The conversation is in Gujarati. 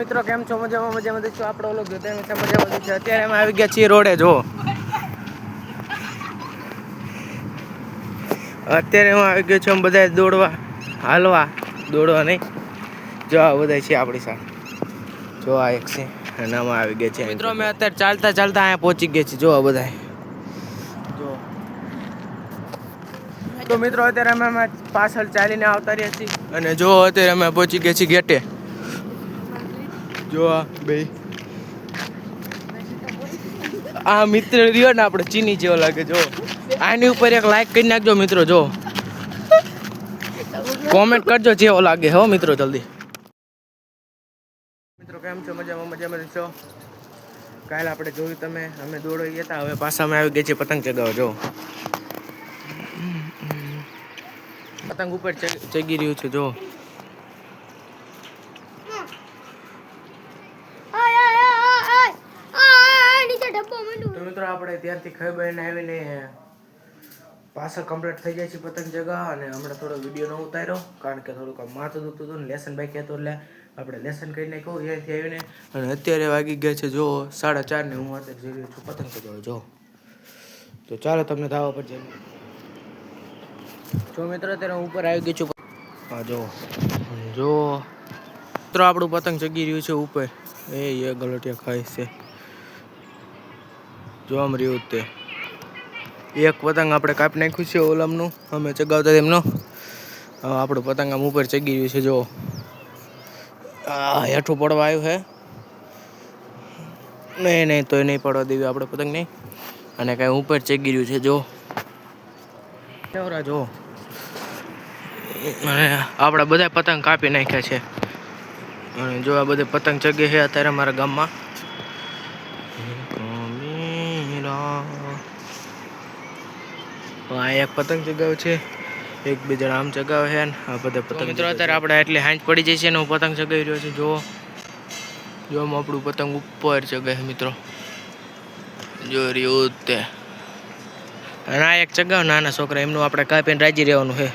મિત્રો કેમ છો? મજામાં છો? આપણો ઓલો જોતા મજામાં છે. અત્યારે અમે આવી ગયા છીએ રોડે. જો અત્યારે હું આવી ગયો છું અમે બધા દોડવા દોડવા નહીં. જો આ બધા છે આપણી સાથે. જો આ એક છે અને આમાં આવી ગયા છે મિત્રો. અમે અત્યારે ચાલતા અહીંયા પહોંચી ગયા છીએ. જો આ બધા જો તો મિત્રો અત્યારે અમે પાછળ ચાલીને આવતા રહ્યા છીએ અને જો અત્યારે અમે પહોંચી ગયા છીએ ગેટે. જો આ બે આ મિત્ર રહ્યો ને આપણે ચીની જેવો લાગે. જો આની ઉપર એક લાઈક કરી નાખજો મિત્રો. જો કોમેન્ટ કરજો જેવો લાગે હો મિત્રો જલ્દી. મિત્રો કેમ છો? મજામાં છો? કાલે આપણે જોયું તમે અમે દોડવા ગયા હતા. હવે પાછા અમે આવી ગયા છીએ પતંગ ચગાવવા. જો પતંગ ઉપર ચગી રહ્યું છે. જો તો મિત્રો આપણે ત્યારથી ખાઈ બહીને આવીને પાછા કમ્પ્લીટ થઈ જાય છે પતંગ ચગાવવા. અને હમણાં થોડો વિડીયો ન ઉતાર્યો કારણ કે થોડુંક માથું દુખતું હતું ને લેસન બાકી હતું એટલે આપણે લેસન કરીને કહું ત્યાંથી આવીને. અને અત્યારે વાગી ગયા છે જો 4:30 ને હું અત્યારે જઈ રહ્યો છું પતંગ ચગાવવા. જો તો ચાલો તમને ધાવા પર જઈએ. જો મિત્રો અત્યારે હું ઉપર આવી ગયો છું. હા જો મિત્રો આપણું પતંગ ચગી રહ્યું છે ઉપર. એ ગલોટિયા ખાય છે. જો આમ રહ્યું તે એક પતંગ આપણે કાપી નાખ્યું છે ઓલમનું અમે ચગાવતા તેમનો. આપણું પતંગ આમ ઉપર ચગી રહ્યું છે. જો હેઠું પડવા આવ્યું છે. નહીં તો નહીં પડવા દેવી આપણે પતંગ નહીં. અને કાંઈ ઉપર ચગી રહ્યું છે. જો અને આપણા બધા પતંગ કાપી નાખ્યા છે. અને જો આ બધે પતંગ ચગે છે અત્યારે અમારા ગામમાં. આ એક પતંગ ચગાવે છે, એક બે જણા આમ ચગાવે છે ને આ બધા પતંગ. મિત્રો અત્યારે આપણે એટલી હાંજ પડી જાય છે ને હું પતંગ ચગાવી રહ્યો છું. જો આપણું પતંગ ઉપર ચગે છે મિત્રો. જો રહ્યું તે અને આ એક ચગાવ નાના છોકરા એમનું આપણે કાપીને રાજી રહેવાનું છે.